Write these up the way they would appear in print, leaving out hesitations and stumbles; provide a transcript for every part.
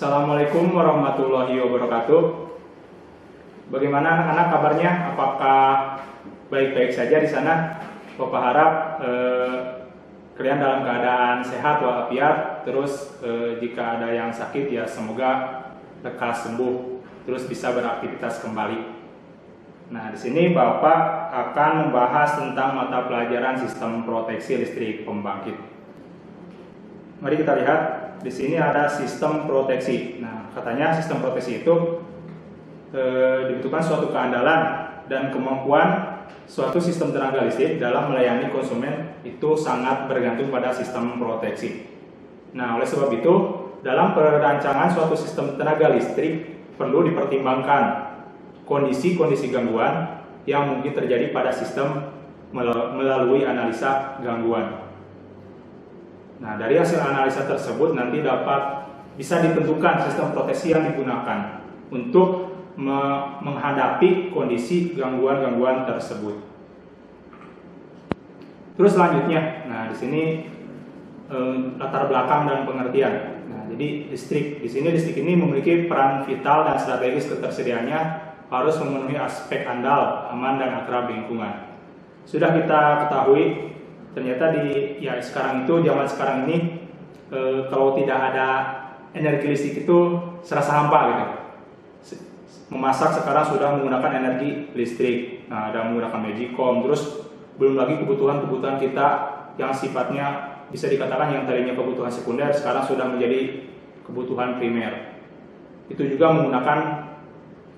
Assalamualaikum warahmatullahi wabarakatuh. Bagaimana anak-anak kabarnya? Apakah baik-baik saja di sana? Bapak harap kalian dalam keadaan sehat walafiat. Terus jika ada yang sakit ya semoga lekas sembuh, terus bisa beraktivitas kembali. Nah, di sini Bapak akan membahas tentang mata pelajaran sistem proteksi listrik pembangkit. Mari kita lihat. Di sini ada sistem proteksi. Nah, katanya sistem proteksi itu dibutuhkan suatu keandalan dan kemampuan suatu sistem tenaga listrik dalam melayani konsumen itu sangat bergantung pada sistem proteksi. Nah, oleh sebab itu, dalam perancangan suatu sistem tenaga listrik perlu dipertimbangkan kondisi-kondisi gangguan yang mungkin terjadi pada sistem melalui analisa gangguan. Nah, dari hasil analisa tersebut nanti bisa ditentukan sistem proteksi yang digunakan untuk menghadapi kondisi gangguan-gangguan tersebut. Terus selanjutnya, nah di sini latar belakang dan pengertian. Nah, jadi listrik ini memiliki peran vital dan strategis. Ketersediaannya harus memenuhi aspek andal, aman dan akrab lingkungan. Sudah kita ketahui. Ternyata zaman sekarang ini kalau tidak ada energi listrik itu serasa hampa gitu. Memasak sekarang sudah menggunakan energi listrik. Nah, ada menggunakan magicom, terus belum lagi kebutuhan-kebutuhan kita yang sifatnya bisa dikatakan yang tadinya kebutuhan sekunder sekarang sudah menjadi kebutuhan primer. Itu juga menggunakan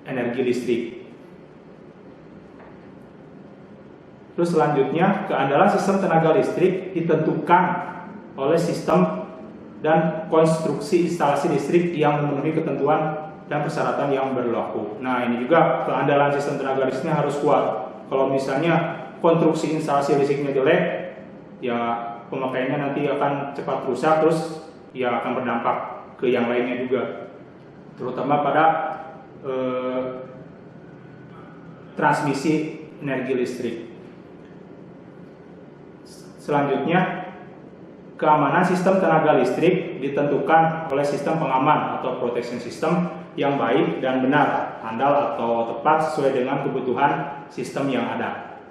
energi listrik. Terus selanjutnya, keandalan sistem tenaga listrik ditentukan oleh sistem dan konstruksi instalasi listrik yang memenuhi ketentuan dan persyaratan yang berlaku. Nah, ini juga keandalan sistem tenaga listriknya harus kuat. Kalau misalnya konstruksi instalasi listriknya jelek, ya pemakaiannya nanti akan cepat rusak, terus ya akan berdampak ke yang lainnya juga. Terutama pada transmisi energi listrik. Selanjutnya, keamanan sistem tenaga listrik ditentukan oleh sistem pengaman atau protection system yang baik dan benar, andal atau tepat sesuai dengan kebutuhan sistem yang ada.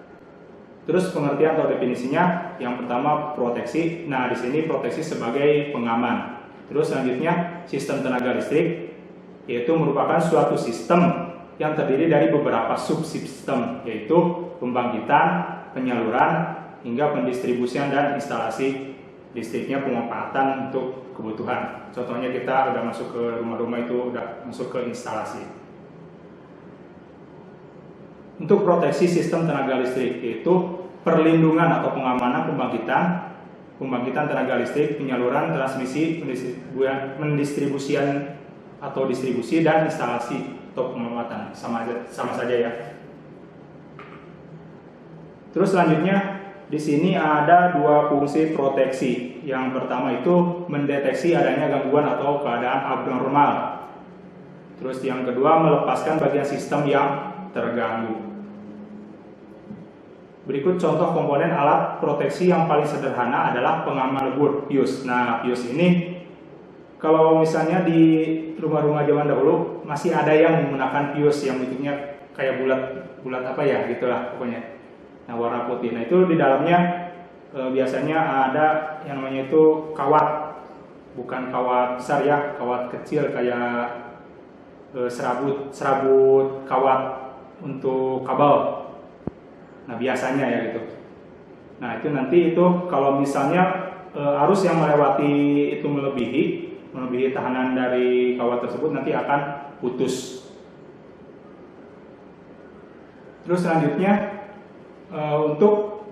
Terus pengertian atau definisinya, yang pertama proteksi. Nah, di sini proteksi sebagai pengaman. Terus selanjutnya, sistem tenaga listrik yaitu merupakan suatu sistem yang terdiri dari beberapa subsistem, yaitu pembangkitan, penyaluran, hingga pendistribusian dan instalasi listriknya, pemanfaatan untuk kebutuhan. Contohnya kita udah masuk ke rumah-rumah itu udah masuk ke instalasi. Untuk proteksi sistem tenaga listrik yaitu perlindungan atau pengamanan pembangkitan tenaga listrik, penyaluran, transmisi, pendistribusian atau distribusi dan instalasi atau pemanfaatan. Sama saja ya. Terus selanjutnya, di sini ada dua fungsi proteksi. Yang pertama itu mendeteksi adanya gangguan atau keadaan abnormal. Terus yang kedua melepaskan bagian sistem yang terganggu. Berikut contoh komponen alat proteksi yang paling sederhana adalah pengaman lebur, fuse. Nah, fuse ini kalau misalnya di rumah-rumah zaman dahulu masih ada yang menggunakan fuse yang bentuknya kayak bulat apa ya gitulah pokoknya. Nah, warna putih. Nah, itu di dalamnya biasanya ada yang namanya itu kawat. Bukan kawat besar ya, kawat kecil kayak serabut kawat untuk kabel. Nah, biasanya ya gitu. Nah, itu nanti itu kalau misalnya arus yang melewati itu melebihi tahanan dari kawat tersebut nanti akan putus. Terus selanjutnya, untuk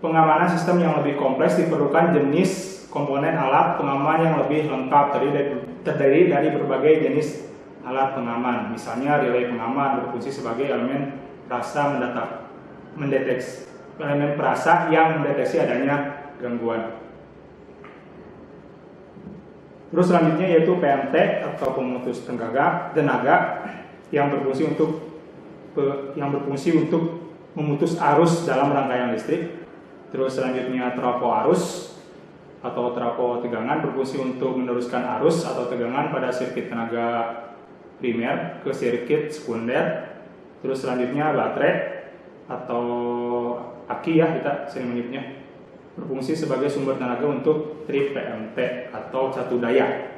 pengamanan sistem yang lebih kompleks diperlukan jenis komponen alat pengaman yang lebih lengkap, terdiri dari berbagai jenis alat pengaman. Misalnya relay pengaman berfungsi sebagai elemen perasa yang mendeteksi adanya gangguan. Terus selanjutnya yaitu PMT atau pemutus tenaga yang berfungsi untuk memutus arus dalam rangkaian listrik. Terus selanjutnya trafo arus atau trafo tegangan berfungsi untuk meneruskan arus atau tegangan pada sirkuit tenaga primer ke sirkuit sekunder. Terus selanjutnya baterai atau aki ya kita sering menyebutnya, berfungsi sebagai sumber tenaga untuk trip PMT atau catu daya.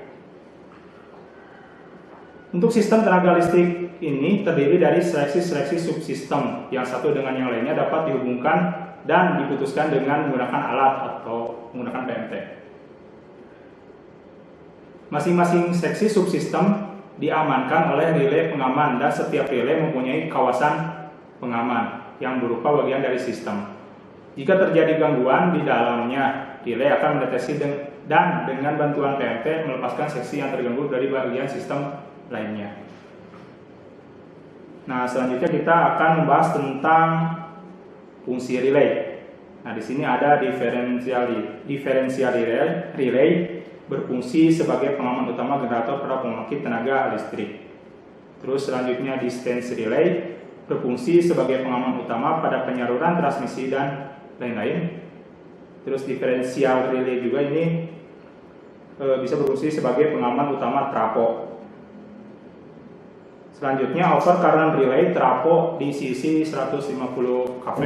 Untuk sistem tenaga listrik ini terdiri dari seleksi-seleksi subsistem yang satu dengan yang lainnya dapat dihubungkan dan diputuskan dengan menggunakan alat atau menggunakan PMT. Masing-masing seksi subsistem diamankan oleh relay pengaman dan setiap relay mempunyai kawasan pengaman yang berupa bagian dari sistem. Jika terjadi gangguan di dalamnya, relay akan mendeteksi dan dengan bantuan PMT melepaskan seksi yang terganggu dari bagian sistem lainnya. Nah, selanjutnya kita akan membahas tentang fungsi relay. Nah, di sini ada diferensial relay berfungsi sebagai pengaman utama generator pada pembangkit tenaga listrik. Terus selanjutnya distance relay berfungsi sebagai pengaman utama pada penyaluran transmisi dan lain-lain. Terus diferensial relay juga ini bisa berfungsi sebagai pengaman utama trafo. Selanjutnya over current relay trafo di sisi 150 kV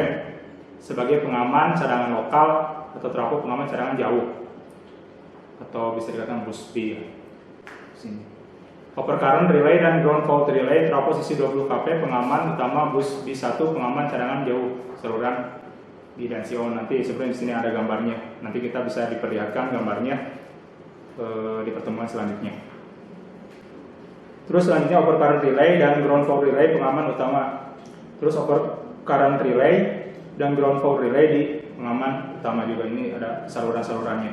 sebagai pengaman cadangan lokal atau trafo pengaman cadangan jauh atau bisa dikatakan bus B ya. Sini. Over current relay dan ground fault relay trafo sisi 20 kV pengaman utama bus B1 pengaman cadangan jauh saluran B dan C. Nanti sebenarnya di sini ada gambarnya. Nanti kita bisa diperlihatkan gambarnya di pertemuan selanjutnya. Terus selanjutnya over current relay dan ground fault relay pengaman utama. Terus over current relay dan ground fault relay di pengaman utama juga, ini ada saluran-salurannya.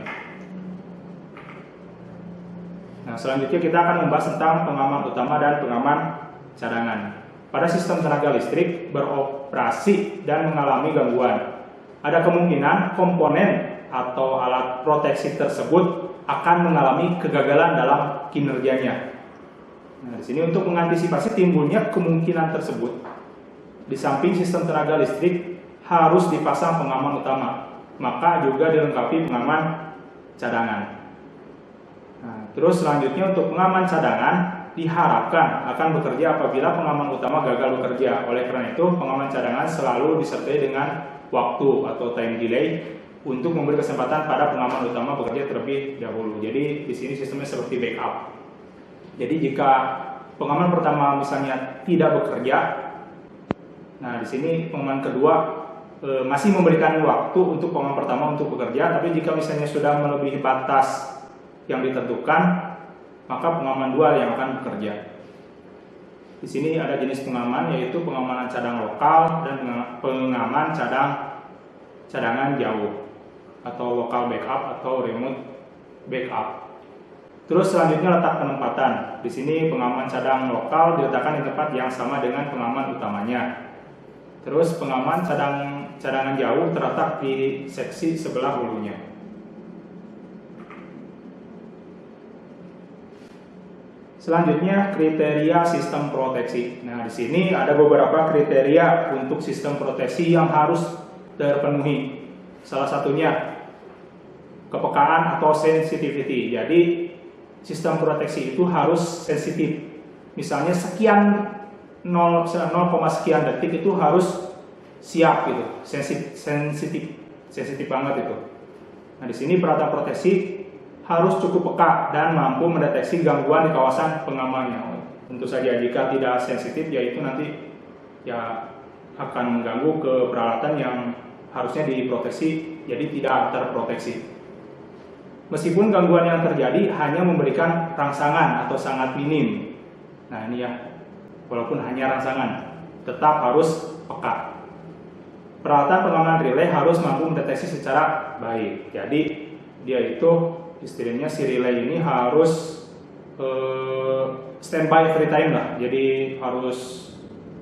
Nah, selanjutnya kita akan membahas tentang pengaman utama dan pengaman cadangan. Pada sistem tenaga listrik beroperasi dan mengalami gangguan, ada kemungkinan komponen atau alat proteksi tersebut akan mengalami kegagalan dalam kinerjanya. Nah, di sini untuk mengantisipasi timbulnya kemungkinan tersebut, di samping sistem tenaga listrik harus dipasang pengaman utama, maka juga dilengkapi pengaman cadangan. Nah, terus selanjutnya untuk pengaman cadangan diharapkan akan bekerja apabila pengaman utama gagal bekerja. Oleh karena itu, pengaman cadangan selalu disertai dengan waktu atau time delay untuk memberi kesempatan pada pengaman utama bekerja terlebih dahulu. Jadi di sini sistemnya seperti backup. Jadi jika pengaman pertama misalnya tidak bekerja, nah di sini pengaman kedua masih memberikan waktu untuk pengaman pertama untuk bekerja, tapi jika misalnya sudah melebihi batas yang ditentukan, maka pengaman dua yang akan bekerja. Di sini ada jenis pengaman, yaitu pengamanan cadang lokal dan pengaman cadangan jauh atau local backup atau remote backup. Terus selanjutnya letak penempatan. Di sini pengaman cadang lokal diletakkan di tempat yang sama dengan pengaman utamanya. Terus pengaman cadangan jauh terletak di seksi sebelah hulunya. Selanjutnya kriteria sistem proteksi. Nah, di sini ada beberapa kriteria untuk sistem proteksi yang harus terpenuhi. Salah satunya kepekaan atau sensitivity. Jadi sistem proteksi itu harus sensitif. Misalnya sekian 0, sekian detik itu harus siap gitu, sensitif banget itu. Nah, di sini peralatan proteksi harus cukup peka dan mampu mendeteksi gangguan di kawasan pengamannya. Tentu saja jika tidak sensitif, yaitu nanti ya akan mengganggu ke peralatan yang harusnya diproteksi, jadi tidak terproteksi. Meskipun gangguan yang terjadi hanya memberikan rangsangan atau sangat minim. Nah, ini ya, walaupun hanya rangsangan, tetap harus peka. Peralatan pengaman relay harus mampu mendeteksi secara baik. Jadi dia itu istilahnya si relay ini harus standby every time lah. Jadi harus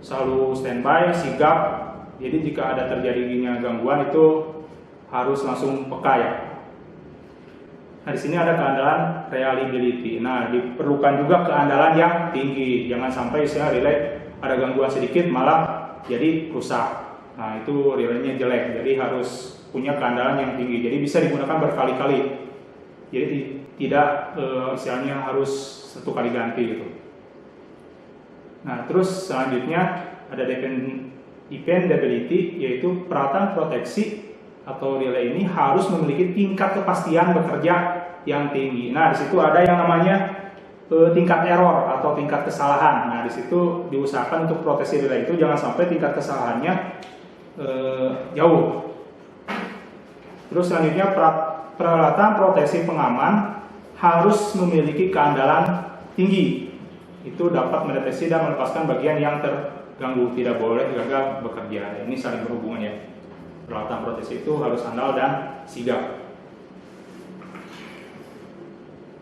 selalu standby, sigap. Jadi jika ada terjadinya gangguan itu harus langsung peka ya. Nah, di sini ada keandalan reliability. Nah, diperlukan juga keandalan yang tinggi. Jangan sampai istilah relay ada gangguan sedikit malah jadi rusak. Nah, itu relaynya jelek. Jadi harus punya keandalan yang tinggi. Jadi bisa digunakan berkali-kali. Jadi tidak istilahnya harus satu kali ganti gitu. Nah, terus selanjutnya ada dependability, yaitu peralatan proteksi atau relay ini harus memiliki tingkat kepastian bekerja yang tinggi. Nah, di situ ada yang namanya tingkat error atau tingkat kesalahan. Nah, di situ diusahakan untuk proteksi relay itu jangan sampai tingkat kesalahannya jauh. Terus selanjutnya peralatan proteksi pengaman harus memiliki keandalan tinggi. Itu dapat mendeteksi dan melepaskan bagian yang terganggu, tidak boleh gagal bekerja. Ini saling berhubungan ya. Peralatan proteksi itu harus andal dan sigap.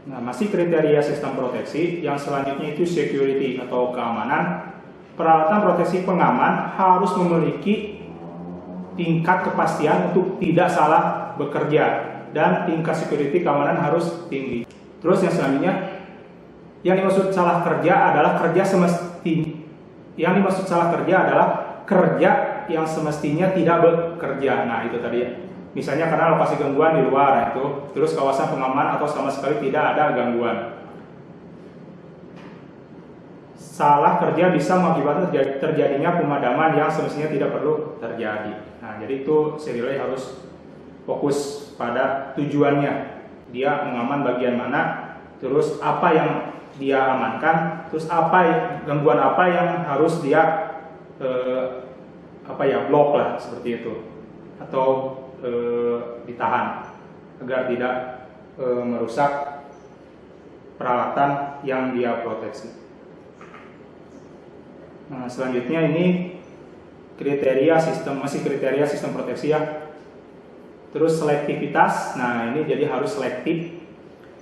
Nah, masih kriteria sistem proteksi. Yang selanjutnya itu security atau keamanan. Peralatan proteksi pengaman harus memiliki tingkat kepastian untuk tidak salah bekerja dan tingkat security keamanan harus tinggi. Terus yang selanjutnya, yang dimaksud salah kerja adalah kerja yang semestinya tidak bekerja. Nah, itu tadi ya. Misalnya karena lokasi gangguan di luar, nah itu. Terus kawasan pengaman atau sama sekali tidak ada gangguan. Salah kerja bisa mengakibatkan terjadinya pemadaman yang semestinya tidak perlu terjadi. Nah, jadi itu si relay harus fokus pada tujuannya. Dia mengaman bagian mana, terus apa yang dia amankan, terus gangguan apa yang harus dia blok lah seperti itu, atau ditahan agar tidak merusak peralatan yang dia proteksi. Nah, selanjutnya ini kriteria sistem proteksi ya. Terus selektivitas. Nah, ini jadi harus selektif.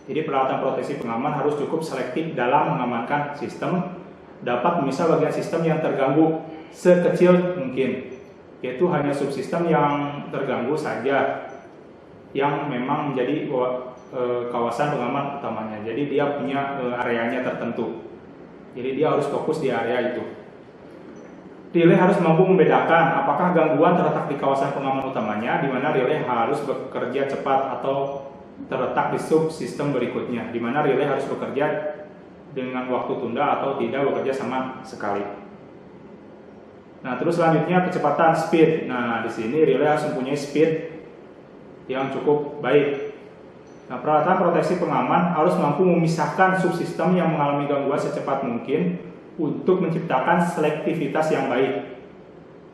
Jadi peralatan proteksi pengaman harus cukup selektif dalam mengamankan sistem, dapat memisah bagian sistem yang terganggu sekecil mungkin, yaitu hanya subsistem yang terganggu saja yang memang menjadi kawasan pengaman utamanya. Jadi dia punya areanya tertentu. Jadi dia harus fokus di area itu. Relay harus mampu membedakan apakah gangguan terletak di kawasan pengaman utamanya, di mana relay harus bekerja cepat, atau terletak di subsistem berikutnya, di mana relay harus bekerja dengan waktu tunda atau tidak bekerja sama sekali. Nah, terus selanjutnya kecepatan speed. Nah, di sini relay harus mempunyai speed yang cukup baik. Nah, peralatan proteksi pengaman harus mampu memisahkan subsistem yang mengalami gangguan secepat mungkin untuk menciptakan selektivitas yang baik.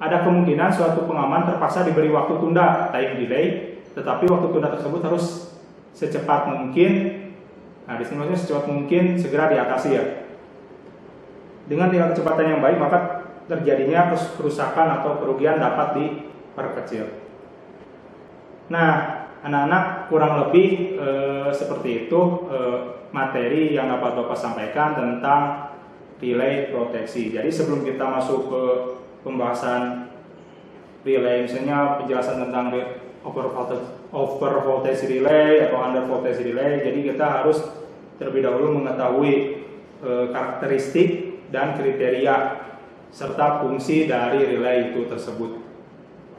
Ada kemungkinan suatu pengaman terpaksa diberi waktu tunda, time delay, tetapi waktu tunda tersebut harus secepat mungkin. Nah, di sini maksudnya secepat mungkin segera diatasi ya. Dengan tingkat kecepatan yang baik, maka terjadinya kerusakan atau kerugian dapat diperkecil. Nah, anak-anak, kurang lebih seperti itu materi yang dapat Bapak sampaikan tentang relay proteksi. Jadi sebelum kita masuk ke pembahasan relay, misalnya penjelasan tentang over voltage relay atau under voltage relay, jadi kita harus terlebih dahulu mengetahui karakteristik dan kriteria serta fungsi dari relay itu tersebut.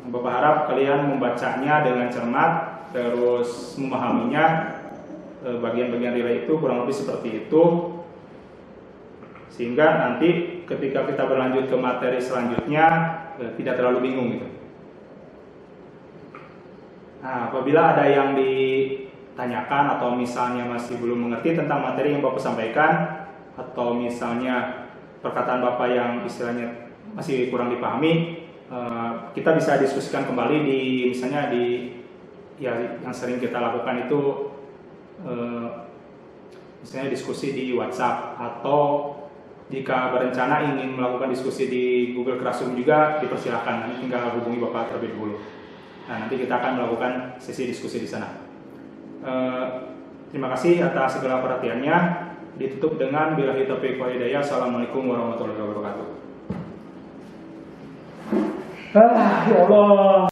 Bapak harap kalian membacanya dengan cermat, terus memahaminya. Bagian-bagian relay itu kurang lebih seperti itu, sehingga nanti ketika kita berlanjut ke materi selanjutnya tidak terlalu bingung gitu. Nah, apabila ada yang ditanyakan atau misalnya masih belum mengerti tentang materi yang Bapak sampaikan, atau misalnya perkataan Bapak yang istilahnya masih kurang dipahami, kita bisa diskusikan kembali misalnya yang sering kita lakukan itu misalnya diskusi di WhatsApp, atau jika berencana ingin melakukan diskusi di Google Classroom juga dipersilakan. Nanti tinggal hubungi Bapak terlebih dahulu. Nah, nanti kita akan melakukan sesi diskusi di sana. Terima kasih atas segala perhatiannya. Ditutup dengan billahi taufiq wal hidayah. Assalamualaikum warahmatullahi wabarakatuh. Ya Allah.